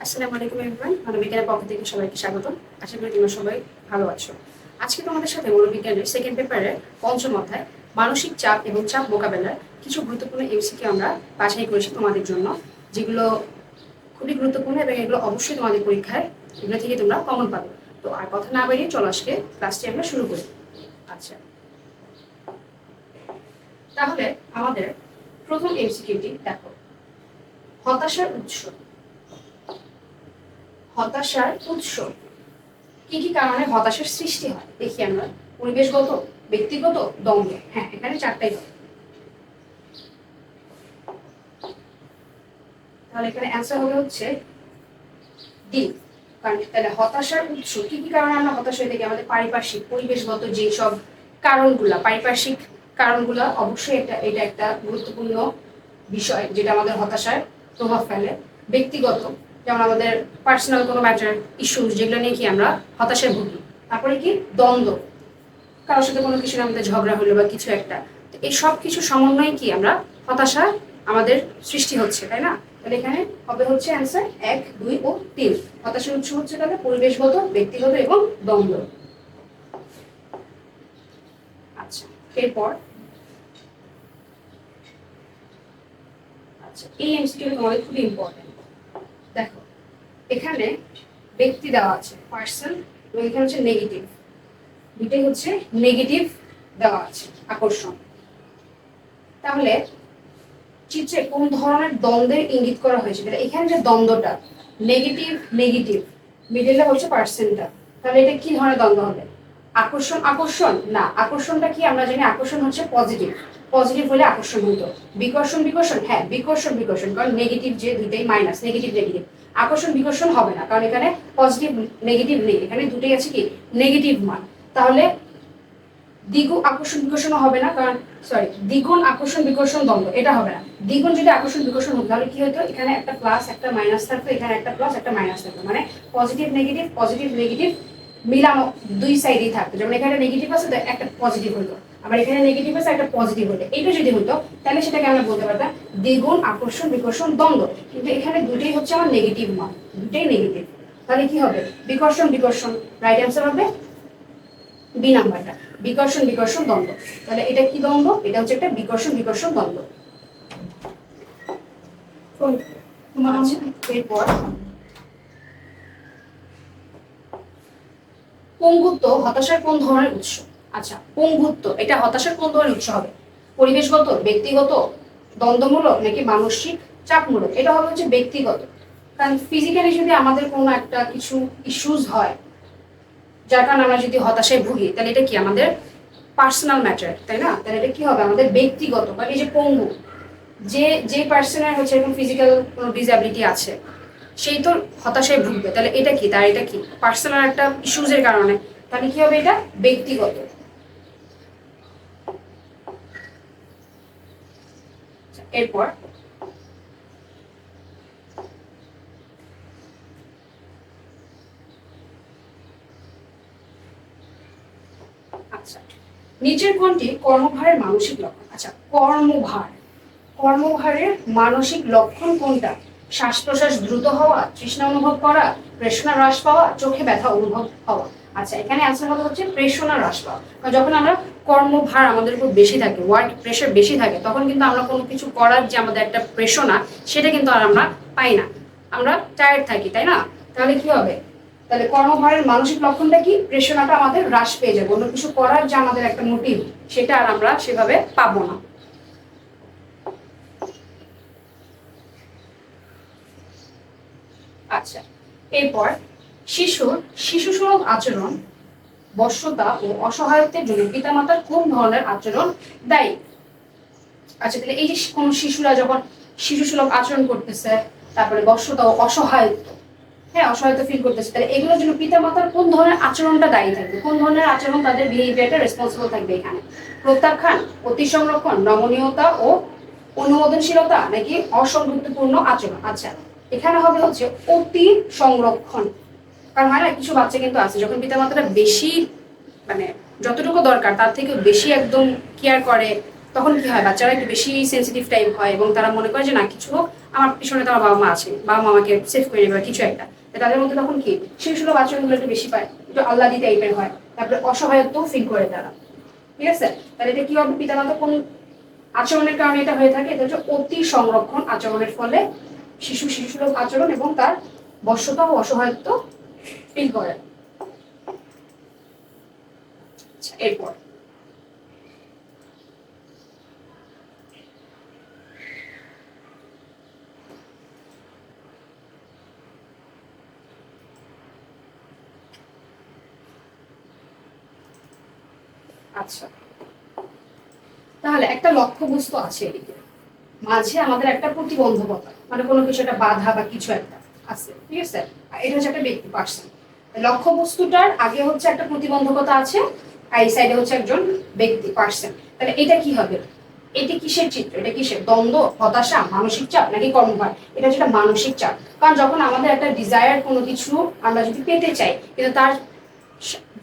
আসসালামু আলাইকুম এভরিওয়ান, মনোবিজ্ঞানের পক্ষ থেকে সবাইকে স্বাগত। আশা করি তোমরা সবাই ভালো আছো। আজকে তোমাদের সাথে মনোবিজ্ঞানের সেকেন্ড পেপারের পঞ্চম অধ্যায় মানসিক চাপ এবং চাপ মোকাবেলার কিছু গুরুত্বপূর্ণ এমসিকিউ আমরা বাছাই করেছি তোমাদের জন্য, যেগুলো খুবই গুরুত্বপূর্ণ এবং এগুলো অবশ্যই তোমাদের পরীক্ষায় এগুলো থেকে তোমরা কমন পাবে। তো আর কথা না বেরিয়ে চলো আজকে ক্লাসটি আমরা শুরু করি। আচ্ছা, তাহলে আমাদের প্রথম এমসিকিউটি দেখো, হতাশার উৎস। হতাশার উৎস কি কি কারণে হতাশার সৃষ্টি হয় দেখি আমরা। পরিবেশগত, ব্যক্তিগত, দ্বন্দ্ব। হ্যাঁ, এখানে চারটাই হবে। তাহলে এখানে অ্যান্সার হবে হচ্ছে ডি। কারণ তাহলে হতাশার উৎস কি কি কারণে আমরা হতাশ হয়ে থাকি? আমাদের পারিপার্শ্বিক, পরিবেশগত যেসব কারণগুলা, পারিপার্শ্বিক কারণগুলা অবশ্যই এটা একটা গুরুত্বপূর্ণ বিষয় যেটা আমাদের হতাশায় প্রভাব ফেলে। ব্যক্তিগত, যেমন আমাদের পার্সোনাল কোনো ম্যাটার, ইস্যুস, যেগুলো নিয়ে কি আমরা হতাশায় ভুগি। তারপরে কি দ্বন্দ্ব, কারোর সাথে কোনো কিছু আমাদের ঝগড়া হলো বা কিছু একটা, তো এই সব কিছু সমন্বয়ে কি আমরা হতাশা আমাদের সৃষ্টি হচ্ছে, তাই না? তাহলে এখানে হবে হচ্ছে অ্যান্সার 1, 2 ও 3। হতাশার উৎস হচ্ছে তাহলে পরিবেশগত, ব্যক্তিগত এবং দ্বন্দ্ব। আচ্ছা, এরপর আচ্ছা, এই এমসিকিউটা তোমাদের খুবই ইম্পর্টেন্ট। দেখো, এখানে ব্যক্তি দেওয়া আছে, পার্সন, এবং এখানে হচ্ছে নেগেটিভ। দুটোই হচ্ছে নেগেটিভ দেওয়া আছে, আকর্ষণ। তাহলে চিত্রে কোন ধরনের দ্বন্দ্বের ইঙ্গিত করা হয়েছে? এখানে যে দ্বন্দ্বটা নেগেটিভ নেগেটিভ, মিডলে হচ্ছে পার্সেন্টটা, তাহলে এটা কি ধরনের দ্বন্দ্ব হবে? আকর্ষণ আকর্ষণ না, আকর্ষণটা কি আমরা জানি, আকর্ষণ হচ্ছে পজিটিভ, পজিটিভ হলে আকর্ষণ হতো। বিকর্ষণ বিকর্ষণ, হ্যাঁ বিকর্ষণ বিকর্ষণ, কারণ নেগেটিভ যে দুইটাই মাইনাস, নেগেটিভ নেগেটিভ। আকর্ষণ বিকর্ষণ হবে না, কারণ এখানে পজিটিভ নেগেটিভ নেই, এখানে দুটোই আছে কি নেগেটিভ মান। তাহলে দ্বিগুণ আকর্ষণ বিকর্ষণ হবে না, কারণ সরি, দ্বিগুণ আকর্ষণ বিকর্ষণ দ্বন্দ্ব এটা হবে না। দ্বিগুণ যদি আকর্ষণ বিকর্ষণ হতো তাহলে কি হতো? এখানে একটা প্লাস একটা মাইনাস থাকতো, এখানে একটা প্লাস একটা মাইনাস থাকতো, মানে পজিটিভ নেগেটিভ মিলানো দুই সাইডেই থাকতো। যেমন এখানে নেগেটিভ আছে তো একটা পজিটিভ হতো, আবার এখানে নেগেটিভ আছে একটা পজিটিভ হতো। এটা যদি হতো তাহলে সেটাকে আমরা বলতে পারতাম দ্বিগুণ আকর্ষণ বিকর্ষণ দ্বন্দ্ব। কিন্তু এখানে দুটোই হচ্ছে আমার নেগেটিভ মান, দুটোই নেগেটিভ। তাহলে কি হবে? বিকর্ষণ বিকর্ষণ। রাইট অ্যান্সার হবে বি নাম্বারটা, বিকর্ষণ বিকর্ষণ দ্বন্দ্ব। তাহলে এটা কি দ্বন্দ্ব? এটা হচ্ছে একটা বিকর্ষণ বিকর্ষণ দ্বন্দ্ব। এরপর পঙ্গুত্ব হতাশার কোন ধরনের উৎস? আচ্ছা, পঙ্গুত্ব এটা হতাশার কোন ধরনের উৎস হবে? পরিবেশগত, ব্যক্তিগত, দ্বন্দ্বমূলক নাকি মানসিক চাপমূলক? এটা হবে হচ্ছে ব্যক্তিগত। কারণ ফিজিক্যালি যদি আমাদের কোনো একটা কিছু ইস্যুস হয় যার কারণে আমরা যদি হতাশায় ভুগি, তাহলে এটা কি আমাদের পার্সোনাল ম্যাটার, তাই না? তাহলে এটা কি হবে? আমাদের ব্যক্তিগত। কারণ এই যে পঙ্গু, যে যে পার্সনের হচ্ছে এরকম ফিজিক্যাল কোনো ডিসএবিলিটি আছে, সেই তো হতাশায় ভুগবে। তাহলে এটা কি? তার এটা কি পার্সোনাল একটা ইস্যুজের কারণে, তাহলে কি হবে? এটা ব্যক্তিগত। এরপর আচ্ছা, নিচের কোনটি কর্মভারের মানসিক লক্ষণ? আচ্ছা, কর্মভারের মানসিক লক্ষণ কোনটা? শ্বাস প্রশ্বাস দ্রুত হওয়া, তৃষ্ণা অনুভব করা, প্রেষণা হ্রাস পাওয়া, চোখে ব্যথা অনুভব হওয়া। আচ্ছা, এখানে অ্যান্সার হবে হচ্ছে প্রেষণা হ্রাস পাওয়া। যখন আমরা কর্মভার আমাদের উপর বেশি থাকে, ওয়ার্ক প্রেশার বেশি থাকে, তখন কিন্তু আমরা কোনো কিছু করার যে আমাদের একটা প্রেষণা, সেটা কিন্তু আর আমরা পাই না, আমরা টায়ার্ড থাকি, তাই না? তাহলে কি হবে? তাহলে কর্মভারের মানসিক লক্ষণটা কি? প্রেষণাটা আমাদের হ্রাস পেয়ে যাবে, অন্য কিছু করার যে আমাদের একটা মোটিভ, সেটা আর আমরা সেভাবে পাবো না। আচ্ছা, এরপর শিশুসুলভ আচরণ, বশ্যতা ও অসহায়ত্বের জন্য পিতামাতার কোন ধরনের আচরণ দায়ী? আচ্ছা, তাহলে এই যে কোন শিশুরা যখন শিশুসুলভ আচরণ করতেছে, তারপরে বশ্যতা ও অসহায়ত্ব, হ্যাঁ অসহায়ত্ব ফিল করতেছে, তাহলে এগুলোর জন্য পিতামাতার কোন ধরনের আচরণটা দায়ী থাকবে? কোন ধরনের আচরণ তাদের বিহেভিয়ারটা রেসপন্সিবল থাকবে এখানে? প্রত্যাখ্যান, অতি সংরক্ষণ, নমনীয়তা ও অনুমোদনশীলতা নাকি অসংগতিপূর্ণ আচরণ? আচ্ছা, এখানে হবে হচ্ছে অতি সংরক্ষণ। কারণ হয় না, কিছু বাচ্চা কিন্তু আছে যখন পিতামাতারা বেশি, মানে যতটুকু দরকার তার থেকে বেশি একদম কেয়ার করে, তখন কি হয়, বাচ্চারা একটু বেশি সেন্সিটিভ টাইপ হয় এবং তারা মনে করে যে না কিছু হোক, আমার পিছনে তো আমার বাবা মা আছে, বাবা মা আমাকে সেভ করে নেবে কিছু একটা। তাদের মধ্যে তখন কি শিশুসুলভ আচরণগুলো একটু বেশি পায়, একটু আহ্লাদি টাইপের হয়, তারপরে অসহায়ত্ব ফিল করে তারা। ঠিক আছে, তাহলে এটা কি হবে, পিতামাতা কোন আচরণের কারণে এটা হয়ে থাকে, এটা হচ্ছে অতি সংরক্ষণ আচরণের ফলে শিশুসুলভ আচরণ এবং তার বশ্যতা ও অসহায়ত্ব ফিল করে। এরপর আচ্ছা, তাহলে একটা লক্ষ্যবস্তু আছে এদিকে, মাঝে আমাদের একটা প্রতিবন্ধকতা, মানে কোনো কিছু একটা বাধা বা কিছু একটা আছে, ঠিক আছে, এটা হচ্ছে একটা ব্যক্তি পার্সন। লক্ষ্যবস্তুটার আগে হচ্ছে একটা প্রতিবন্ধকতা আছে, আর এই সাইডে হচ্ছে একজন ব্যক্তি পার্সন। তাহলে এটা কি হবে, এটি কিসের চিত্র, এটা কিসের দ্বন্দ্ব, হতাশা, মানসিক চাপ নাকি কর্মভার? এটা হচ্ছে একটা মানসিক চাপ। কারণ যখন আমাদের একটা ডিজায়ার কোনো কিছু আমরা যদি পেতে চাই, কিন্তু তার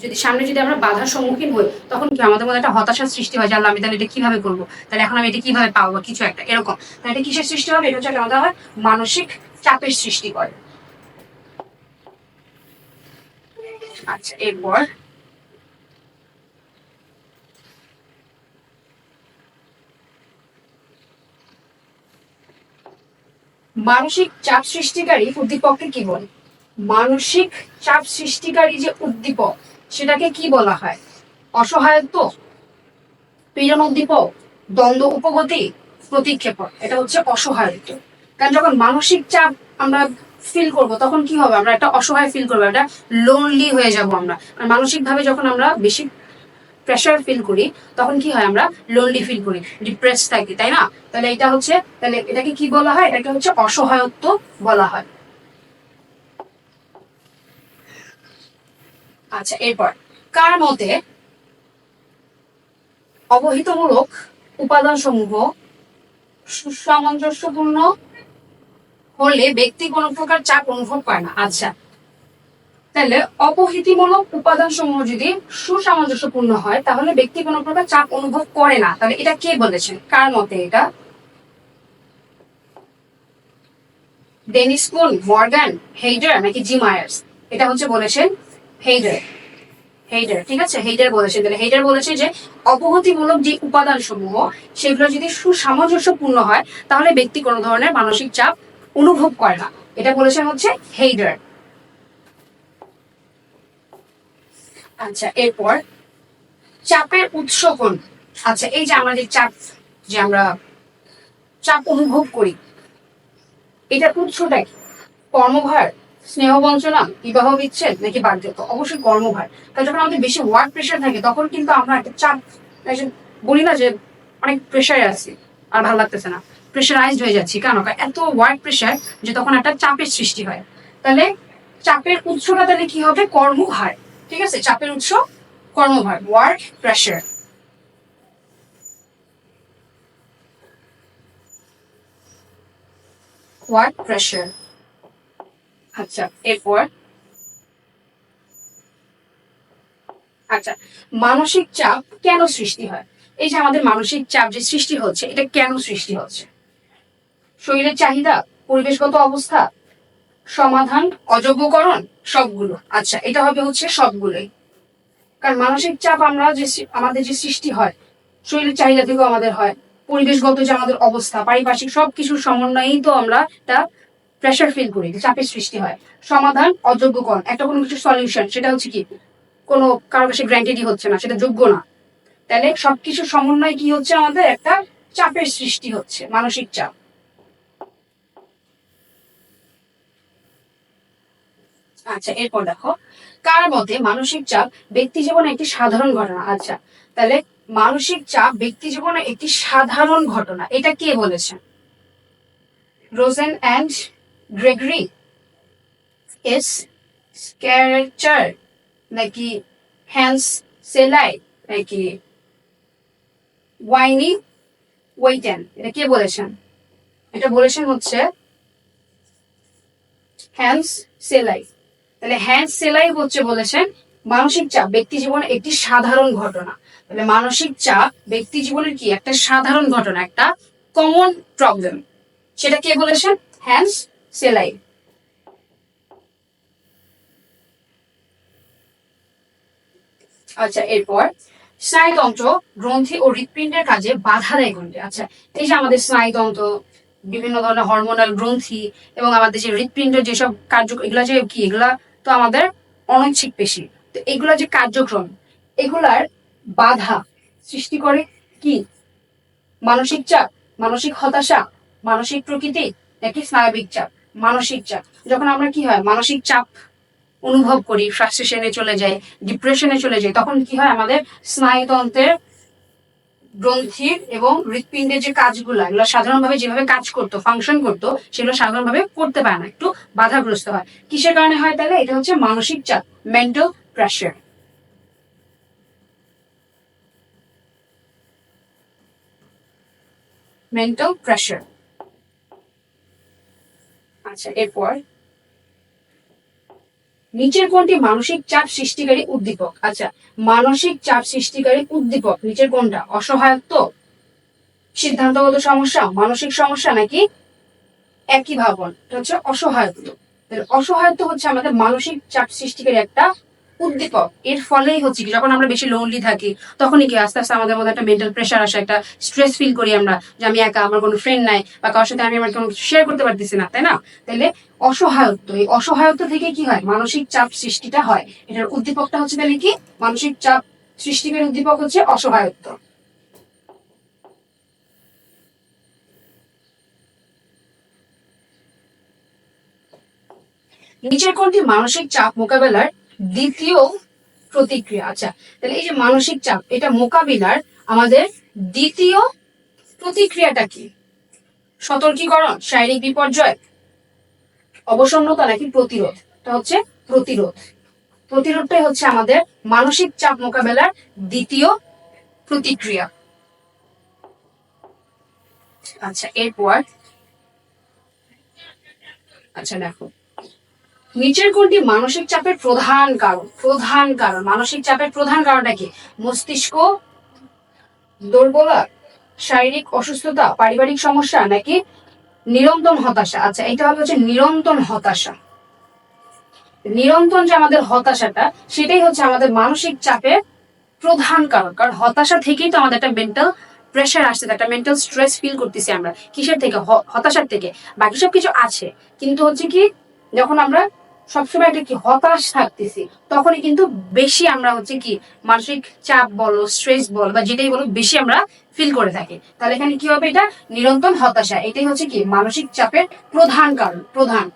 যদি সামনে যদি আমরা বাধার সম্মুখীন হই, তখন কি আমাদের মধ্যে একটা হতাশার সৃষ্টি হয়, জানলাম আমি তাহলে এটা কিভাবে করবো, তাহলে এখন আমি এটা কিভাবে পাবো কিছু একটা এরকম। তাহলে এটা কিসের সৃষ্টি হবে, এটা হচ্ছে আমাদের হয় মানসিক চাপের সৃষ্টি করে। আচ্ছা, এরপর মানসিক চাপ সৃষ্টিকারী উদ্দীপককে কি বলে? মানসিক চাপ সৃষ্টিকারী যে উদ্দীপক, সেটাকে কি বলা হয়? অসহায়ত্ব, পীড়ন উদ্দীপক, দ্বন্দ্ব উপগতি, প্রতিক্ষেপণ। এটা হচ্ছে অসহায়ত্ব। কারণ যখন মানসিক চাপ আমরা ফিল করব, তখন কি হবে, আমরা একটা অসহায় ফিল করবো, একটা লোনলি হয়ে যাব আমরা। আর মানসিক ভাবে যখন আমরা বেশি প্রেশার ফিল করি, তখন কি হয়, আমরা লোনলি ফিল করি, ডিপ্রেস থাকি, তাই না? তাহলে এটা হচ্ছে, তাহলে এটাকে কি বলা হয়, এটাকে হচ্ছে অসহায়ত্ব বলা হয়। আচ্ছা, এরপর কার মতে অবহিতমূলক উপাদান সমূহ সুসামঞ্জস্যপূর্ণ হলে ব্যক্তি কোনো প্রকার চাপ অনুভব করে না? আচ্ছা, তাহলে অপহৃতিমূলক উপাদান সমূহ যদি সুসামঞ্জস্যপূর্ণ হয়, তাহলে ব্যক্তি কোনো প্রকার চাপ অনুভব করে না। তাহলে এটা কে বলেছেন, কার মতে এটা? ডেনিস কুন, মর্গান, হেইডার নাকি জি মায়ার্স? এটা হচ্ছে বলেছেন হেইডার। হেইডার, ঠিক আছে, হেইডার বলেছেন। তাহলে হেইডার বলেছে যে অপহৃতিমূলক যে উপাদান সমূহ, সেগুলো যদি সুসামঞ্জস্যপূর্ণ হয়, তাহলে ব্যক্তি কোনো ধরনের মানসিক চাপ অনুভব করে না। এটা বলেছেন হচ্ছে হেইডার। আচ্ছা, এরপর চাপের উৎস কোন? আচ্ছা, এই যে আমাদের চাপ, যে আমরা চাপ অনুভব করি, এটার উৎসটা কি? কর্মভার, স্নেহ বঞ্চনা, বিবাহ বিচ্ছেদ নাকি বার্ধক্য? অবশ্যই কর্মভার। কারণ যখন আমাদের বেশি ওয়ার্ক প্রেশার থাকে, তখন কিন্তু আমরা একটা চাপ, বলি না যে অনেক প্রেশারে আছি আর ভালো লাগতেছে না, প্রেশারাইজড হয়ে যাচ্ছি, কেন? এত ওয়ার্ক প্রেশার যে তখন একটা চাপের সৃষ্টি হয়। তাহলে চাপের উৎসটা তাহলে কি হবে, কর্মভার। ঠিক আছে, চাপের উৎস কর্মভার, ওয়ার্ক প্রেশার। Work pressure. আচ্ছা, এরপর আচ্ছা, মানসিক চাপ কেন সৃষ্টি হয়? এই যে আমাদের মানসিক চাপ যে সৃষ্টি হচ্ছে, এটা কেন সৃষ্টি হচ্ছে? শরীরের চাহিদা, পরিবেশগত অবস্থা, সমাধান, অযোগ্যকরণ, সবগুলো? আচ্ছা, এটা হবে হচ্ছে সবগুলোই। কারণ মানসিক চাপ আমরা যে আমাদের যে সৃষ্টি হয়, শরীরের চাহিদা থেকেও আমাদের হয়, পরিবেশগত যে আমাদের অবস্থা, পারিপার্শ্বিক সবকিছুর সমন্বয়েই তো আমরা একটা প্রেশার ফিল করি, চাপের সৃষ্টি হয়। সমাধান, অযোগ্যকরণ, একটা কোনো কিছু সলিউশন, সেটা হচ্ছে কি, কোনো কারো কাছে গ্র্যান্টেডই হচ্ছে না, সেটা যোগ্য না। তাহলে সবকিছু সমন্বয় কি হচ্ছে, আমাদের একটা চাপের সৃষ্টি হচ্ছে, মানসিক চাপ। আচ্ছা, এরপর দেখো, কার মতে মানসিক চাপ ব্যক্তি জীবনে একটি সাধারণ ঘটনা? আচ্ছা, তাহলে মানসিক চাপ ব্যক্তি জীবনে একটি সাধারণ ঘটনা, এটা কে বলেছেন? রোজেন অ্যান্ড গ্রেগরি, এস স্ক্যারেচার নাকি হ্যান্স সেলাই নাকি ওয়াইনি ওয়েটেন? এটা কে বলেছেন? এটা বলেছেন হচ্ছে হ্যান্স সেলাই। তাহলে হ্যান্স সেলাই হচ্ছে বলেছেন মানসিক চাপ ব্যক্তি জীবনে একটি সাধারণ ঘটনা। তাহলে মানসিক চাপ ব্যক্তি জীবনের কি একটা সাধারণ ঘটনা, একটা কমন প্রবলেম। সেটা কে বলেছেন? হ্যান্স সেলাই। আচ্ছা, এরপর স্নায়ুতন্ত্র, গ্রন্থি ও হৃৎপিণ্ডের কাজে বাধা দেয় কোনটি? আচ্ছা, এই যে আমাদের স্নায়ুতন্ত্র, বিভিন্ন ধরনের হরমোনাল গ্রন্থি এবং আমাদের যে হৃৎপিণ্ডের যেসব কার্য, এগুলা যে কি, এগুলা তো আমাদের অনৈচ্ছিক পেশি। তো এগুলা যে কার্যক্রম, এগুলার বাধা সৃষ্টি করে কি? মানসিক চাপ, মানসিক হতাশা, মানসিক প্রকৃতি, নাকি স্নায়বিক চাপ? মানসিক চাপ। যখন আমরা কি হয় মানসিক চাপ অনুভব করি, ফ্রাস্ট্রেশনে চলে যায়, ডিপ্রেশনে চলে যায়, তখন কি হয় আমাদের স্নায়ুতন্ত্রের গ্রন্থির এবং হৃৎপিণ্ডের যে কাজগুলো, এগুলো সাধারণভাবে যেভাবে কাজ করতো, ফাংশন করতো, সেগুলো সাধারণভাবে করতে পারে না, একটু বাধাগ্রস্ত হয়। কিসের কারণে হয় তাহলে? এটা হচ্ছে মানসিক চাপ, মেন্টাল প্রেশার। Mental pressure. আচ্ছা, এরপর নিচের কোনটি মানসিক চাপ সৃষ্টিকারী উদ্দীপক? আচ্ছা, মানসিক চাপ সৃষ্টিকারী উদ্দীপক নিচের কোনটা? অসহায়ত্ব, সিদ্ধান্তগত সমস্যা, মানসিক সমস্যা, নাকি একই ভাবন? এটা হচ্ছে অসহায়ত্ব। অসহায়ত্ব হচ্ছে আমাদের মানসিক চাপ সৃষ্টিকারী একটা উদ্দীপক। এর ফলেই হচ্ছে কি, যখন আমরা বেশি লোনলি থাকি, তখনই কি আস্তে আস্তে আমাদের মধ্যে একটা মেন্টাল প্রেশার আসে, একটা স্ট্রেস ফিল করি আমরা, যে আমি একা, আমার কোনো ফ্রেন্ড নাই, বা কারোর সাথে আমি আমার কোনো শেয়ার করতে পারতেছি না, তাই না? তাহলে অসহায়ত্ব, এই অসহায়ত্ব থেকে কি হয়? মানসিক চাপ সৃষ্টিটা হয়। এটার উদ্দীপকটা হচ্ছে তাহলে কি? মানসিক চাপ সৃষ্টিকারী উদ্দীপক হচ্ছে অসহায়ত্ব। নিচের কোনটি মানসিক চাপ মোকাবেলার দ্বিতীয় প্রতিক্রিয়া? আচ্ছা, তাহলে এই যে মানসিক চাপ, এটা মোকাবিলার আমাদের দ্বিতীয় প্রতিক্রিয়াটা কি? সতর্কীকরণ, শারীরিক বিপর্যয়, অবসন্নতা, নাকি প্রতিরোধ? এটা হচ্ছে প্রতিরোধ। প্রতিরোধটাই হচ্ছে আমাদের মানসিক চাপ মোকাবেলার দ্বিতীয় প্রতিক্রিয়া। আচ্ছা, এরপর আচ্ছা দেখো, নিচের কোনটি মানসিক চাপের প্রধান কারণ? প্রধান কারণ, মানসিক চাপের প্রধান কারণটা কি? মস্তিষ্ক দুর্বলতা, শারীরিক অসুস্থতা, পারিবারিক সমস্যা, নাকি নিরন্তর হতাশা? আচ্ছা, এটা হবে হচ্ছে নিরন্তর হতাশা। নিরন্তর যে আমাদের হতাশাটা, সেটাই হচ্ছে আমাদের মানসিক চাপের প্রধান কারণ। কারণ হতাশা থেকেই তো আমাদের একটা মেন্টাল প্রেশার আসছে, একটা মেন্টাল স্ট্রেস ফিল করতেছি আমরা। কিসের থেকে? হতাশার থেকে। বাকি সবকিছু আছে, কিন্তু হচ্ছে কি, যখন আমরা সবসময় একটা কি হতাশ থাকতেছি, তখনই কিন্তু বেশি আমরা হচ্ছে কি মানসিক চাপ বলো, স্ট্রেস বলো, বা যেটাই বলো, বেশি আমরা ফিল করে থাকি। তাহলে এখানে কি হবে? এটা নিরন্তর হতাশা। এটাই হচ্ছে কি মানসিক চাপের প্রধান কারণ, প্রধান।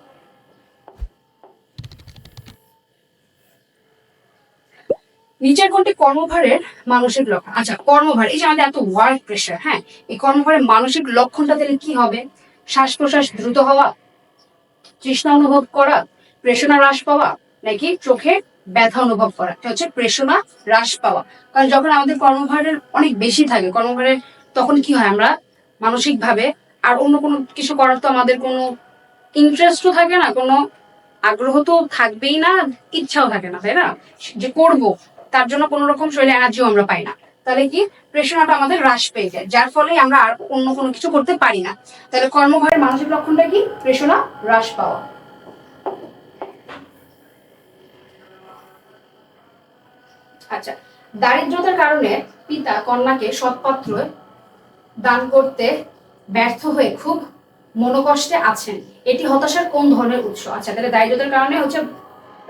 নিচের কোনটি কর্মভারের মানসিক লক্ষণ? আচ্ছা, কর্মভার, এই যে আমাদের এত ওয়ার্ক প্রেশার, হ্যাঁ, এই কর্মভারের মানসিক লক্ষণটা তাহলে কি হবে? শ্বাস প্রশ্বাস দ্রুত হওয়া, তৃষ্ণা অনুভব করা, প্রেষণা হ্রাস পাওয়া, নাকি চোখে ব্যথা অনুভব করা? এটা হচ্ছে প্রেষণা হ্রাস পাওয়া। কারণ যখন আমাদের কর্মভারের অনেক বেশি থাকে, কর্মভারের, তখন কি হয়, আমরা মানসিক ভাবে আর অন্য কোনো কিছু করার তো আমাদের কোনো ইন্টারেস্টও থাকে না, কোনো আগ্রহ তো থাকবেই না, ইচ্ছাও থাকে না, তাই না? যে করব, তার জন্য কোনো রকম শরীরে এনার্জিও আমরা পাই না। তাহলে কি প্রেষণাটা আমাদের হ্রাস পেয়ে যায়, যার ফলে আমরা আর অন্য কোনো কিছু করতে পারি না। তাহলে কর্মভারের মানসিক লক্ষণটা কি? প্রেষণা হ্রাস পাওয়া। আচ্ছা, দারিদ্রতার কারণে পিতা কন্যাকে সৎপাত্র দান করতে ব্যর্থ হয়ে খুব মনোকষ্টে আছেন, এটি হতাশার কোন ধরনের উৎস? আচ্ছা, তাহলে দারিদ্রতার কারণে হচ্ছে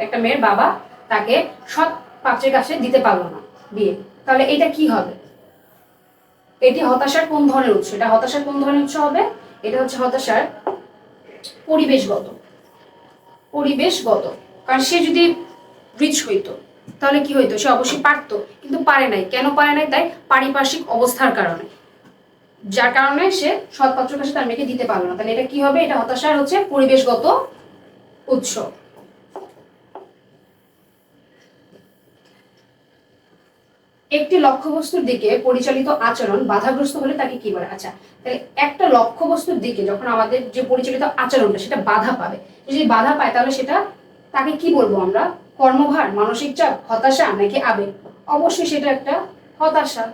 একটা মেয়ের বাবা তাকে সৎ পাত্রের কাছে দিতে পারলো না বিয়ে, তাহলে এটা কি হবে? এটি হতাশার কোন ধরনের উৎস? এটা হতাশার কোন ধরনের উৎস হবে? এটা হচ্ছে হতাশার পরিবেশগত। পরিবেশগত। কারণ সে যদি রিচ হইতো, তাহলে কি হইতো? সে অবশ্যই পারতো, কিন্তু পারে নাই। কেন পারে নাই? তাই পারিপার্শ্বিক অবস্থার কারণে, যার কারণে সে সৎ পাত্রের কাছে তার মেয়েকে দিতে পারলো না। তাহলে এটা কি হবে? এটা হতাশার হচ্ছে পরিবেশগত উৎস। একটি লক্ষ্যবস্তুর দিকে পরিচালিত আচরণ বাধাগ্রস্ত হলে তাকে কি বলে? আচ্ছা, তাহলে একটা লক্ষ্যবস্তুর দিকে যখন আমাদের যে পরিচালিত আচরণটা, সেটা বাধা পাবে, যদি বাধা পায়, তাহলে সেটা তাকে কি বলবো আমরা? কর্মভার, মানসিক চাপ, হতাশা নাকি আবেগ? অবশ্যই সেটা একটা হতাশা,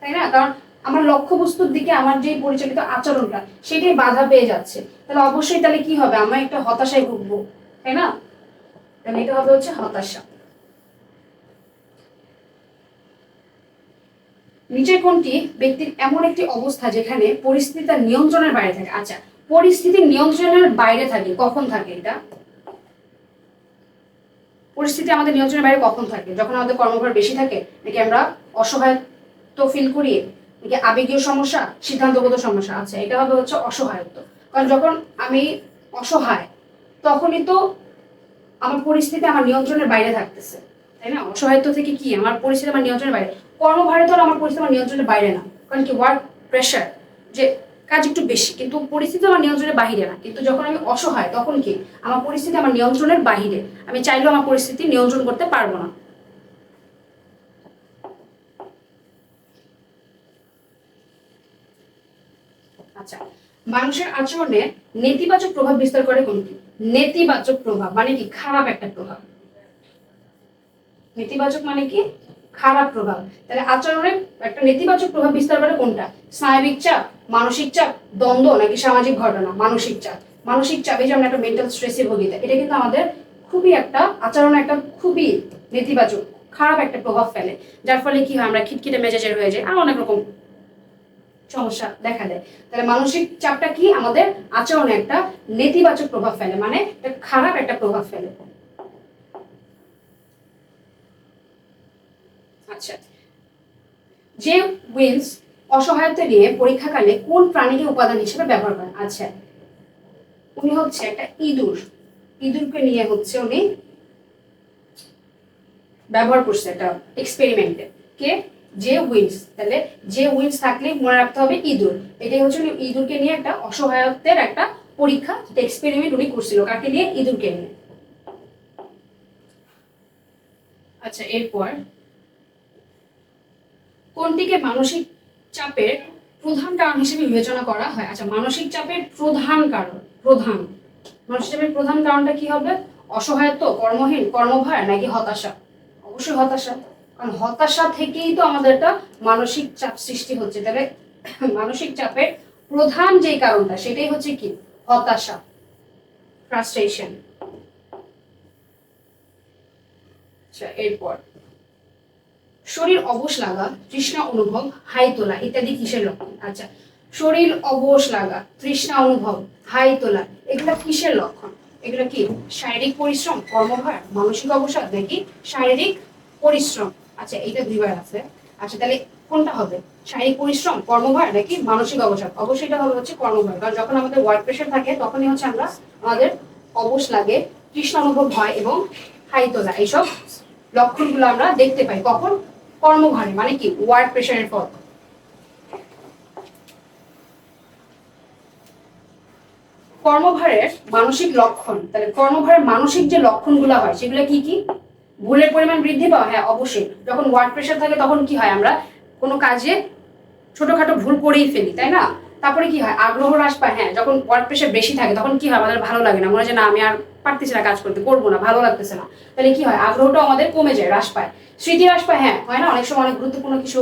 তাই না? কারণ আমার লক্ষ্যবস্তুর দিকে আমার যে পরিচালিত আচরণটা সেটাই বাধা পেয়ে যাচ্ছে, তাহলে অবশ্যই তাহলে কি হবে, আমার একটা হতাশায় ভুগবো, তাই না? তাহলে এটা হবে হচ্ছে হতাশা। নিচের কোনটি ব্যক্তির এমন একটি অবস্থা যেখানে পরিস্থিতি তার নিয়ন্ত্রণের বাইরে থাকে? আচ্ছা, পরিস্থিতি নিয়ন্ত্রণের বাইরে থাকে, কখন থাকে এটা? পরিস্থিতি আমাদের নিয়ন্ত্রণের বাইরে কখন থাকে? যখন আমাদের কর্মভার বেশি থাকে, নাকি আমরা অসহায়ত্ব ফিল করি, নাকি আবেগীয় সমস্যা, সিদ্ধান্তগত সমস্যা? আচ্ছা, এটা হবে হচ্ছে অসহায়ত্ব। কারণ যখন আমি অসহায় তখনই তো আমার পরিস্থিতি আমার নিয়ন্ত্রণের বাইরে থাকতেছে, তাই না? অসহায়ত্ব থেকে কি আমার পরিস্থিতি আমার নিয়ন্ত্রণের বাইরে, কর্মভারে তো আমার পরিস্থিতি আমার নিয়ন্ত্রণের বাইরে না, কারণ কি ওয়ার্ক প্রেশার, যে কাজ একটু বেশি, কিন্তু পরিস্থিতি আমার নিয়ন্ত্রণের বাহিরে না। কিন্তু যখন আমি অসহায় তখন কি আমার পরিস্থিতি আমার নিয়ন্ত্রণের বাহিরে, আমি চাইলেও আমার পরিস্থিতি নিয়ন্ত্রণ করতে পারবো না। আচ্ছা, মানুষের আচরণে নেতিবাচক প্রভাব বিস্তার করে কোনটি? নেতিবাচক প্রভাব মানে কি খারাপ একটা প্রভাব, নেতিবাচক মানে কি খারাপ প্রভাব। তাহলে আচরণে একটা নেতিবাচক প্রভাব বিস্তার করে কোনটা? স্নায়বিক চাপ, মানসিক চাপ, দ্বন্দ্ব নাকি সামাজিক ঘটনা? মানসিক চাপ। মানসিক চাপ, এই যে আমরা একটা মেন্টাল স্ট্রেসে ভুগি, এটা কিন্তু আমাদের খুবই একটা আচরণে একটা খুবই নেতিবাচক খারাপ একটা প্রভাব ফেলে, যার ফলে কি হয় আমরা খিটখিটে মেজাজের হয়ে যাই আর অনেক রকম সমস্যা দেখা দেয়। তাহলে মানসিক চাপটা কি আমাদের আচরণে একটা নেতিবাচক প্রভাব ফেলে, মানে একটা খারাপ একটা প্রভাব ফেলে। আচ্ছা, যে উইন্স অসহায়ত্ব নিয়ে পরীক্ষাকালে কোন প্রাণীকে উপাদান হিসেবে ব্যবহার করেন? আচ্ছা, উনি হচ্ছে একটা ইঁদুর, ইঁদুরকে নিয়ে হচ্ছে উনি ব্যবহার করছে একটা এক্সপেরিমেন্টে। কে? যে উইন্স। তাহলে যে উইন্স থাকলে মনে রাখতে হবে ইঁদুর। এটাই হচ্ছে উনি ইঁদুরকে নিয়ে একটা অসহায়ত্বের একটা পরীক্ষা, এক্সপেরিমেন্ট উনি করছিল, কাকে নিয়ে? ইঁদুরকে নিয়ে। আচ্ছা, এরপর কোনটিকে মানসিক চাপের প্রধান কারণ হিসেবে বিবেচনা করা হয়? আচ্ছা, মানসিক চাপের প্রধান কারণ, মানসিক চাপের প্রধান কারণটা কি হবে? অসহায়ত্ব, কর্মহীন, কর্মভার নাকি হতাশা? অবশ্যই হতাশা, কারণ হতাশা থেকেই তো আমাদের একটা মানসিক চাপ সৃষ্টি হচ্ছে। তাহলে মানসিক চাপের প্রধান যে কারণটা সেটাই হচ্ছে কি? হতাশা, ফ্রাস্ট্রেশন। আচ্ছা, এরপর শরীর অবশ লাগা, তৃষ্ণা অনুভব, হাই তোলা ইত্যাদি কিসের লক্ষণ? আচ্ছা, শরীর অবশ লাগা, তৃষ্ণা অনুভব, হাই তোলা, এগুলা কিসের লক্ষণ? এগুলো কি শারীরিক পরিশ্রম, কর্মভার, মানসিক অবসাদ নাকি শারীরিক পরিশ্রম? আচ্ছা, এইটা দুইবার আছে। আচ্ছা, তাহলে কোনটা হবে? শারীরিক পরিশ্রম, কর্মভার নাকি মানসিক অবসাদ? অবশ্যই এটা হবে হচ্ছে কর্মভার, কারণ যখন আমাদের ওয়ার্ক প্রেশার থাকে তখনই হচ্ছে আমাদের অবশ লাগে, তৃষ্ণা অনুভব হয় এবং হাই তোলা, এইসব লক্ষণগুলো আমরা দেখতে পাই কখন? কর্মভারে, মানে কি ওয়ার্ক প্রেশারের ফল। কর্মভারের মানসিক লক্ষণ, তাহলে কর্মভারের মানসিক যে লক্ষণগুলো হয় সেগুলো কি কি? ভুলের পরিমাণ বৃদ্ধি পাওয়া, হ্যাঁ অবশ্যই। যখন ওয়ার্ক প্রেশার থাকে তখন কি হয়, আমরা কোনো কাজে ছোটখাটো ভুল করেই ফেলি, তাই না? তারপরে কি হয়, আগ্রহ হ্রাস পায়। হ্যাঁ, যখন ওয়ার্ক প্রেশার বেশি থাকে তখন কি হয়, আমাদের ভালো লাগে না, মনে হয় যে না আমি আর পারতেছি না কাজ করতে, করবো না, ভালো লাগতেছে না। তাহলে কি হয়, আগ্রহটাও আমাদের কমে যায়, হ্রাস পায়, স্মৃতি হ্রাস পায়। হ্যাঁ, হয় না, অনেক সময় অনেক গুরুত্বপূর্ণ কিছু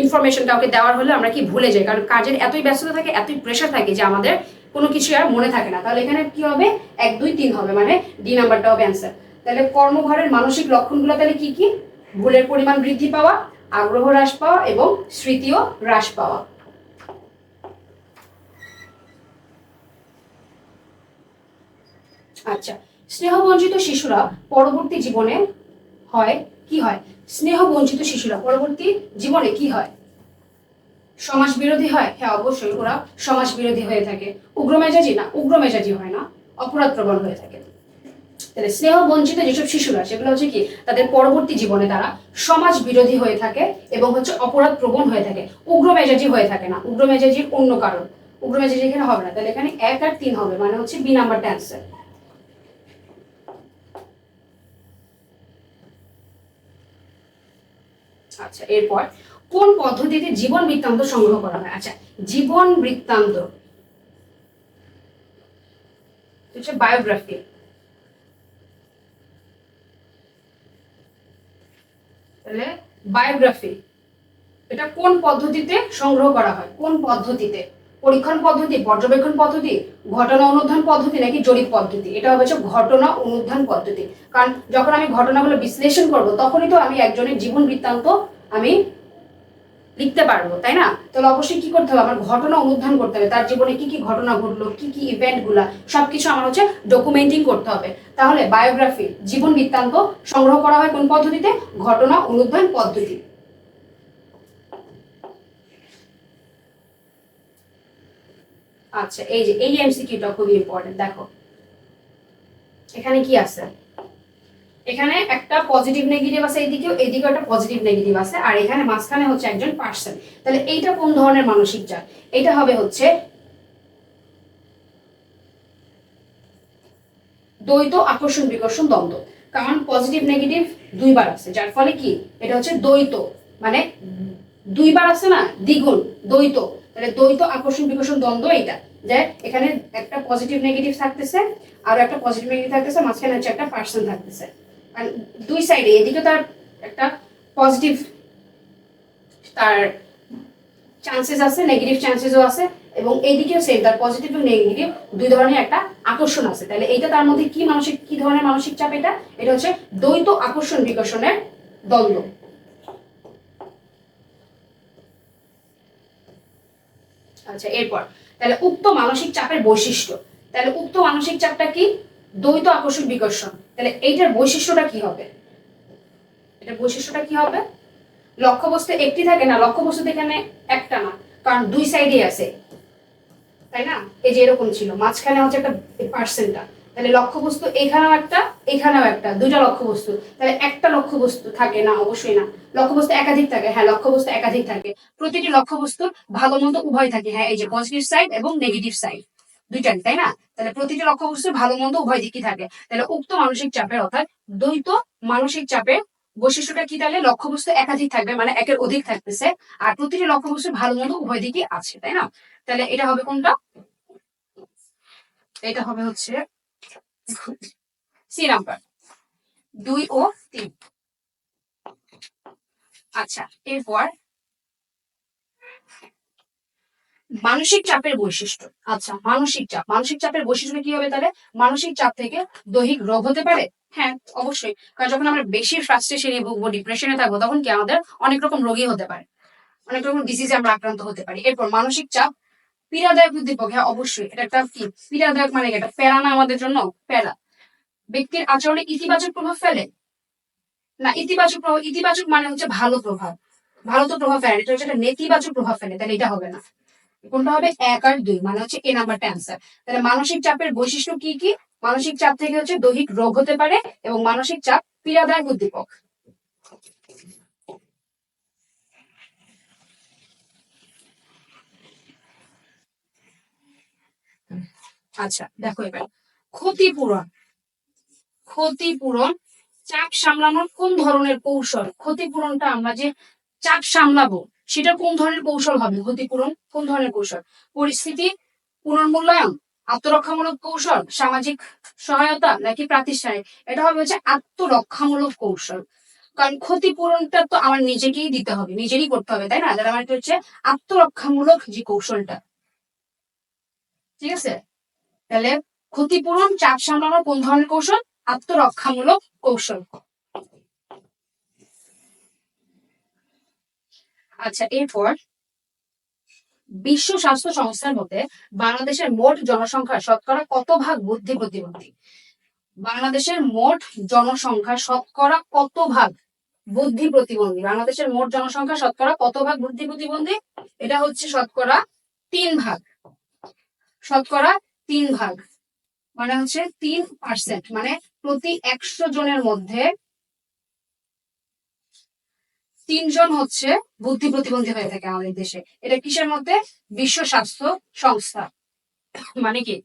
ইনফরমেশন কাউকে দেওয়ার হলে আমরা কি ভুলে যাই, কারণ কাজের এতই ব্যস্ততা থাকে, এতই প্রেশার থাকে যে আমাদের কোনো কিছু আর মনে থাকে না। তাহলে এখানে কি হবে, 1 2 3 হবে, মানে ডি নাম্বারটা হবে অ্যান্সার। তাহলে কর্মভারের মানসিক লক্ষণগুলো তাহলে কি কি? ভুলের পরিমাণ বৃদ্ধি পাওয়া, আগ্রহ হ্রাস পাওয়া এবং স্মৃতিও হ্রাস পাওয়া। আচ্ছা, স্নেহবঞ্চিত শিশুরা পরবর্তী জীবনে হয় কি হয়? স্নেহবঞ্চিত শিশুরা পরবর্তী জীবনে কি হয়? সমাজ বিরোধী হয়। হ্যাঁ অবশ্যই, ওরা সমাজ বিরোধী হয়ে থাকে। উগ্রমেজাজি না, উগ্রমেজাজি হয় না, অপরাধ প্রবণ হয়ে থাকে। তাহলে স্নেহ বঞ্চিত যেসব শিশুরা, সেগুলো হচ্ছে কি তাদের পরবর্তী জীবনে তারা সমাজ বিরোধী হয়ে থাকে এবং হচ্ছে অপরাধ প্রবণ হয়ে থাকে, উগ্রমেজাজি হয়ে থাকে না। উগ্রমেজাজির অন্য কারণ, উগ্রমেজাজি এখানে হবে না। তাহলে এখানে 1 আর 3 হবে, মানে হচ্ছে বি নাম্বারটা অ্যান্সার। আচ্ছা, এরপর কোন পদ্ধতিতে জীবন বৃত্তান্ত সংগ্রহ করা হয়? আচ্ছা, জীবন বৃত্তান্ত হচ্ছে বায়োগ্রাফি। তাহলে বায়োগ্রাফি এটা কোন পদ্ধতিতে সংগ্রহ করা হয়, কোন পদ্ধতিতে? পরীক্ষণ পদ্ধতি, পর্যবেক্ষণ পদ্ধতি, ঘটনা অনুধান পদ্ধতি নাকি জরিপ পদ্ধতি? এটা হবে ঘটনা অনুধান পদ্ধতি। কারণ যখন আমি ঘটনাগুলো বিশ্লেষণ করব তখনই তো আমি একজনের জীবন বৃত্তান্ত আমি লিখতে পারবো, তাই না? তাহলে অবশ্যই কি করতে হবে, আমার ঘটনা অনুধান করতে হবে, তার জীবনে কি কি ঘটনা ঘটলো, কি কি ইভেন্ট গুলা সবকিছু আমার ডকুমেন্টিং করতে হবে। তাহলে বায়োগ্রাফি, জীবন বৃত্তান্ত সংগ্রহ করা হয় কোন পদ্ধতিতে? ঘটনা অনুধান পদ্ধতি। আচ্ছা, এই যে এই এমসিকিউটা খুবই ইম্পর্টেন্ট। দেখো এখানে কি আছে, এখানে একটা পজিটিভ নেগেটিভ আছে, এইদিকেও এইদিকেও একটা পজিটিভ নেগেটিভ আছে, আর এখানে মাঝখানে হচ্ছে একজন পার্সন। তাহলে এইটা কোন ধরনের মানসিক চাপ? এটা হবে দ্বৈত আকর্ষণ বিকর্ষণ দ্বন্দ্ব। কারণ পজিটিভ নেগেটিভ দুইবার আছে, যার ফলে কি এটা দ্বৈত, মানে দুইবার আছে না, দ্বিগুণ, দ্বৈত। তাহলে দ্বৈত আকর্ষণ বিকর্ষণ দ্বন্দ্ব এইটা, যে এখানে একটা পজিটিভ নেগেটিভ থাকতেছে আর একটা পজিটিভ নেগেটিভ থাকতেছে, মাঝখানে হচ্ছে একটা পার্সন থাকতেছে। আর দুই সাইডে, এদিকে তার একটা পজিটিভ তার চান্সেস আছে, নেগেটিভ চান্সেসও আছে, এবং এইদিকেও সেম, তার পজিটিভ এবং নেগেটিভ দুই ধরনের একটা আকর্ষণ আছে। তাহলে এইটা তার মধ্যে কি ধরনের মানসিক চাপ? এটা এটা দ্বৈত আকর্ষণ বিকর্ষণের দ্বন্দ্ব। আচ্ছা, এরপর তাহলে উক্ত মানসিক চাপের বৈশিষ্ট্য। তাহলে উক্ত মানসিক চাপটা কি? দ্বৈত আকর্ষণ বিকর্ষণ। তাহলে এইটার বৈশিষ্ট্যটা কি হবে? এটার বৈশিষ্ট্যটা কি হবে? লক্ষ্যবস্তু একটি থাকে না, লক্ষ্যবস্তু এখানে একটা না, কারণ দুই সাইডে আছে, তাই না? এই যে এরকম ছিল, মাঝখানে হচ্ছে একটা পার্সেন্টটা। তাহলে লক্ষ্যবস্তু এখানেও একটা, এখানেও একটা, দুইটা লক্ষ্যবস্তু। তাহলে একটা লক্ষ্যবস্তু থাকে না? অবশ্যই না। লক্ষ্যবস্তু একাধিক থাকে? হ্যাঁ, লক্ষ্যবস্তু একাধিক থাকে। প্রতিটি লক্ষ্যবস্তুর ভালো মন্দ উভয় থাকে। হ্যাঁ, এই যে পজিটিভ সাইড এবং নেগেটিভ সাইড দুইটাই, তাই না? তাহলে প্রতিটি লক্ষ্যবস্তুর ভালো মন্দ উভয় দিকই থাকে। তাহলে উক্ত মানসিক চাপের অর্থাৎ দ্বৈত মানসিক চাপের বৈশিষ্ট্যটা কি? তাহলে লক্ষ্যবস্তু একাধিক থাকবে, মানে একের অধিক থাকতেছে, আর প্রতিটি লক্ষ্যবস্তুর ভালো মন্দ উভয় দিকই আছে, তাই না? তাহলে এটা হবে কোনটা? এটা হবে সি নাম্বার 2 ও 3। আচ্ছা, এরপর মানসিক চাপের বৈশিষ্ট্য। আচ্ছা, মানসিক চাপের বৈশিষ্ট্য কি হবে তাহলে? মানসিক চাপ থেকে দৈহিক রোগ হতে পারে। হ্যাঁ, অবশ্যই। কারণ যখন আমরা বেশি ফ্রাস্ট্রেশনে ভুগবো, ডিপ্রেশনে থাকবো, তখন কি আমাদের অনেক রকম রোগী হতে পারে, অনেক রকম ডিজিজে আমরা আক্রান্ত হতে পারি। এরপর মানসিক চাপ পীড়াদায়ক উদ্দীপক। হ্যাঁ, অবশ্যই। এটা একটা কি পীড়াদায়ক, মানে এটা প্যারা না আমাদের জন্য? প্যারা। ব্যক্তির আচরণে ইতিবাচক প্রভাব ফেলে না? ইতিবাচক প্রভাব, ইতিবাচক মানে ভালো প্রভাব, ভালো তো প্রভাব ফেলে। এটা একটা নেতিবাচক প্রভাব ফেলে, তাহলে এটা হবে না। কোনটা হবে? 1 আর 2, মানে এ নাম্বারটা অ্যান্সার। তাহলে মানসিক চাপের বৈশিষ্ট্য কি কি? মানসিক চাপ থেকে দৈহিক রোগ হতে পারে, এবং মানসিক চাপ পীড়াদায়ক উদ্দীপক। আচ্ছা, দেখো এবার ক্ষতিপূরণ। ক্ষতিপূরণ চাপ সামলানোর কোন ধরনের কৌশল? ক্ষতিপূরণটা আমরা যে চাপ সামলাবো সেটা কোন ধরনের কৌশল হবে? ক্ষতিপূরণ কোন ধরনের কৌশল? পরিস্থিতি পুনর্মূল্যায়ন, আত্মরক্ষামূলক কৌশল, সামাজিক সহায়তা নাকি প্রাতিষ্ঠানিক? এটা হবে আত্মরক্ষামূলক কৌশল। কারণ ক্ষতিপূরণটা তো আমার নিজেকেই দিতে হবে, নিজেরই করতে হবে, তাই না? তাহলে আমার আত্মরক্ষামূলক যে কৌশলটা, ঠিক আছে? তাহলে ক্ষতিপূরণ চাপ সামলানোর কোন ধরনের কৌশল? আত্মরক্ষামূলক কৌশল। আচ্ছা, এরপর বিশ্ব স্বাস্থ্য সংস্থার মতে বাংলাদেশের মোট জনসংখ্যার শতকরা কত ভাগ বুদ্ধি প্রতিবন্ধী? বাংলাদেশের মোট জনসংখ্যার শতকরা কত ভাগ বুদ্ধি প্রতিবন্ধী? বাংলাদেশের মোট জনসংখ্যা শতকরা কত ভাগ বুদ্ধি প্রতিবন্ধী? এটা শতকরা 3 ভাগ। শতকরা 3 ভাগ, মানে 3%, মানে প্রতি 100 জনের মধ্যে 3 জন বুদ্ধি প্রতিবন্ধী হয়ে থাকে আমাদের দেশে। এটা কিসের মধ্যে? বিশ্ব স্বাস্থ্য সংস্থা, মানে কি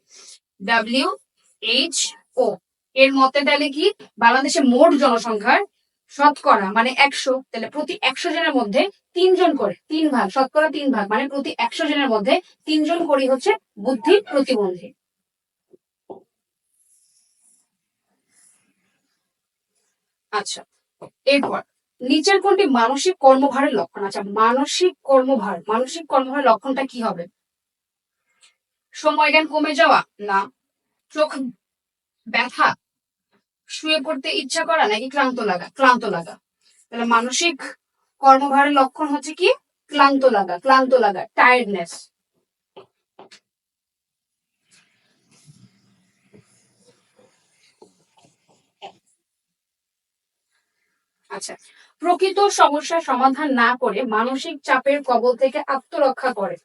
WHO এর মতে। তাহলে কি বাংলাদেশের মোট জনসংখ্যার শতকরা, মানে 100, তাহলে প্রতি 100 জনের মধ্যে 3 জন করে, 3 ভাগ, শতকরা 3 ভাগ, মানে প্রতি 100 জনের মধ্যে 3 জন করে বুদ্ধি প্রতিবন্ধী। আচ্ছা, এরপর নিচের কোনটি মানসিক কর্মভারের লক্ষণ? আচ্ছা, মানসিক কর্মভারের লক্ষণটা কি হবে? সময় জ্ঞান কমে যাওয়া, না চোখ ব্যথা, শুয়ে পড়তে ইচ্ছা করা, নাকি ক্লান্ত লাগা। তাহলে মানসিক কর্মভারের লক্ষণ হচ্ছে কি? ক্লান্ত লাগা, টায়ার্ডনেস। আচ্ছা, প্রকৃত সমস্যার সমাধান না করে মানসিক চাপের কবল থেকে আত্মরক্ষা করে।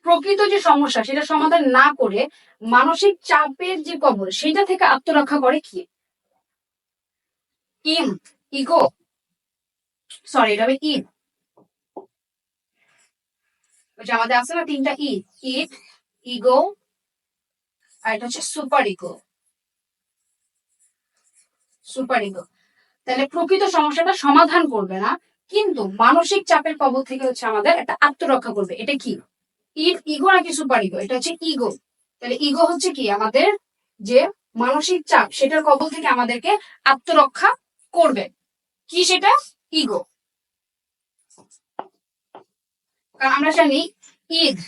প্রকৃত যে সমস্যা সেটা সমাধান না করে মানসিক চাপের যে কবল সেটা থেকে আত্মরক্ষা করে কি? ইগো, সরি এটা হবে ইদ, আমাদের আছে না তিনটা ইড, ইগো, আর এটা হচ্ছে সুপার ইগো। তাহলে প্রকৃত সমস্যাটা সমাধান করবে না, কিন্তু মানসিক চাপের কবল থেকে হচ্ছে আমাদের একটা আত্মরক্ষা করবে। এটা কি? ইগো নাকি সুপার ইগো? এটা হচ্ছে ইগো। তাহলে ইগো হচ্ছে কি? আমাদের যে মানসিক চাপ সেটার কবল থেকে আমাদেরকে আত্মরক্ষা করবে। কি সেটা? ইগো। কারণ আমরা জানি ঈদ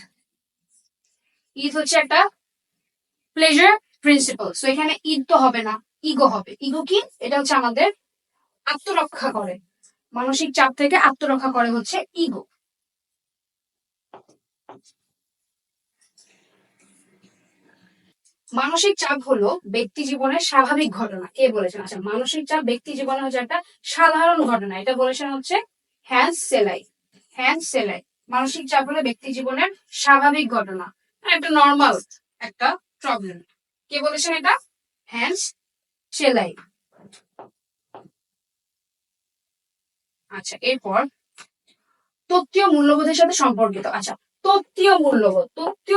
হচ্ছে একটা প্লেজার প্রিন্সিপাল, সো এখানে ঈদ তো হবে না, ইগো হবে। ইগো কি? এটা হচ্ছে আমাদের আত্মরক্ষা করে, মানসিক চাপ থেকে আত্মরক্ষা করে হচ্ছে ইগো। মানসিক চাপ হলো ব্যক্তি জীবনের স্বাভাবিক ঘটনা। কে বলেছেন? আচ্ছা, মানসিক চাপ ব্যক্তি জীবনে হচ্ছে একটা সাধারণ ঘটনা, এটা বলেছেন হচ্ছে হ্যান্স সেলাই। মানসিক চাপ হলো ব্যক্তি জীবনের স্বাভাবিক ঘটনা, একটা নর্মাল একটা প্রবলেম। কে বলেছেন এটা? হ্যান্স সেলাই। আচ্ছা, এরপর তত্ত্বীয় মূল্যবোধের সাথে সম্পর্কিত। আচ্ছা, তত্ত্বীয়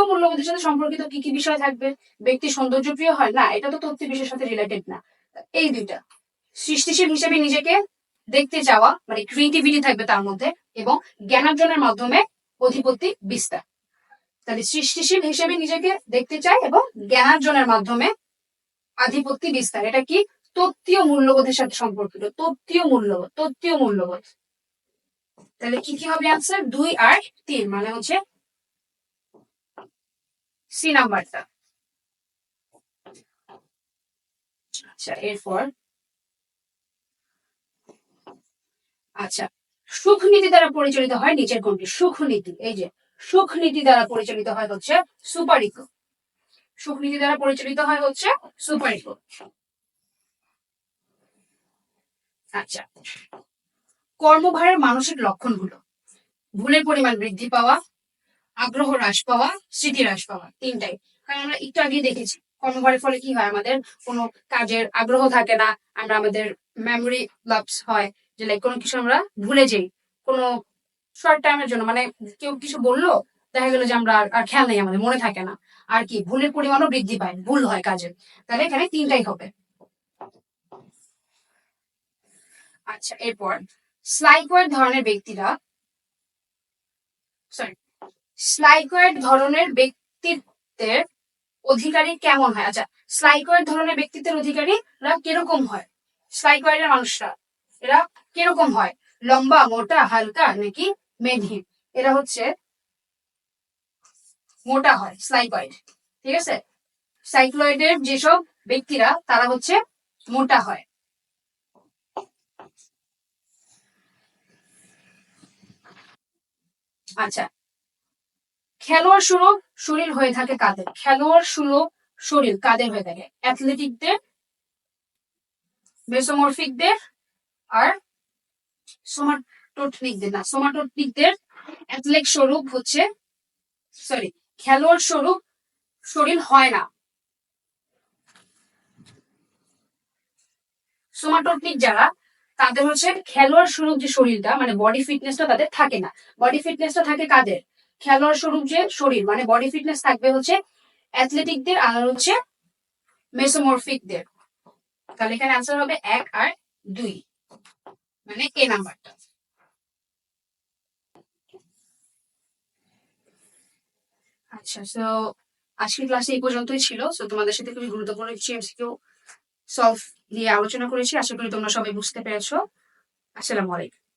মূল্যবোধের সাথে সম্পর্কিত কি কি বিষয় থাকবে? ব্যক্তি সৌন্দর্য প্রিয় হয় না, এটা তো তত্ত্বীয় বিষয়ের সাথে রিলেটেড না। এই দুইটা, সৃষ্টিশীল হিসেবে নিজেকে দেখতে চাওয়া, মানে ক্রিয়েটিভিটি থাকবে তার মধ্যে, এবং জ্ঞানার্জনের মাধ্যমে অধিপতি বিস্তার। তাহলে সৃষ্টিশীল হিসেবে নিজেকে দেখতে চায় এবং জ্ঞানার্জনের মাধ্যমে আধিপত্য বিস্তার, এটা কি? তত্ত্বীয় মূল্যবোধের সাথে সম্পর্কিত। তত্ত্বীয় মূল্যবোধ। তাহলে কি কি হবে আনসার? 2 আর 3, মানে হচ্ছে সি নাম্বারটা। আচ্ছা, এরপর আচ্ছা, সুখ নীতি দ্বারা পরিচালিত হয় নিচের কোনটি? সুখ নীতি, এই যে সুখ নীতি দ্বারা পরিচালিত হয় হচ্ছে সুপার ইগো। সুখ নীতি দ্বারা পরিচালিত হয় হচ্ছে সুপার ইগো। আচ্ছা, কর্মভারের মানসিক লক্ষণগুলো: ভুলের পরিমাণ বৃদ্ধি পাওয়া, আগ্রহ হ্রাস পাওয়া, স্মৃতি হ্রাস পাওয়া, তিনটাই। কারণ আমরা একটু আগে দেখেছি কর্মভারের ফলে কি হয়, আমাদের কোনো কাজের আগ্রহ থাকে না, আমাদের মেমোরি লাপস হয়, যে লাইক কোনো কিছু আমরা ভুলে যাই কোনো শর্ট টাইমের জন্য, মানে কেউ কিছু বললো, দেখা গেলো যে আমরা আর খেয়াল নেই, আমাদের মনে থাকে না। আর কি, ভুলের পরিমাণও বৃদ্ধি পায়, ভুল হয় কাজে। তাহলে এখানে তিনটাই হবে। আচ্ছা, এরপর স্লাইকোয়েড ধরনের ব্যক্তিরা, সরি, স্লাইকোয়েড ধরনের ব্যক্তিত্বের অধিকারী কেমন হয়? আচ্ছা, স্লাইকোয়েড ধরনের ব্যক্তিত্বের অধিকারীরা কিরকম হয়? স্লাইকোয়েডের মানুষরা এরা কিরকম হয়? লম্বা, মোটা, হালকা, নাকি মেধি? এরা হচ্ছে মোটা হয়, স্লাইকয়েড। ঠিক আছে, সাইক্লয়েডের যেসব ব্যক্তিরা তারা হচ্ছে মোটা হয়। আচ্ছা, খেলোয়াড় সুলভ শরীর হয়ে থাকে কাদের? খেলোয়াড় সুলভ শরীর কাদের হয়ে থাকে? অ্যাথলেটিকদের, মেসোমরফিকদের, আর সোমাটোটনিকদের। অ্যাথলেট স্বরূপ হচ্ছে, সরি, খেলোয়াড় স্বরূপ শরীর হয় না। সোমাটোটনিক যারা, তাদের হচ্ছে খেলোয়াড় স্বরূপ যে শরীরটা, মানে বডি ফিটনেসটা তাদের থাকে না। বডি ফিটনেসটা থাকে কাদের? খেলোয়াড় স্বরূপ যে শরীর, মানে বডি ফিটনেস থাকবে হচ্ছে অ্যাথলেটিকদের আর হচ্ছে মেসোমরফিকদের। তাহলে এখানে অ্যান্সার হবে 1 আর 2, মানে এ নাম্বারটা। আচ্ছা, তো আজকের ক্লাসে এই পর্যন্তই ছিল। সো তোমাদের সাথে খুবই গুরুত্বপূর্ণ কিছু এমসিকিউ সলভ নিয়ে আলোচনা করেছি, আশা করি তোমরা সবাই বুঝতে পেরেছো। আসসালামু আলাইকুম।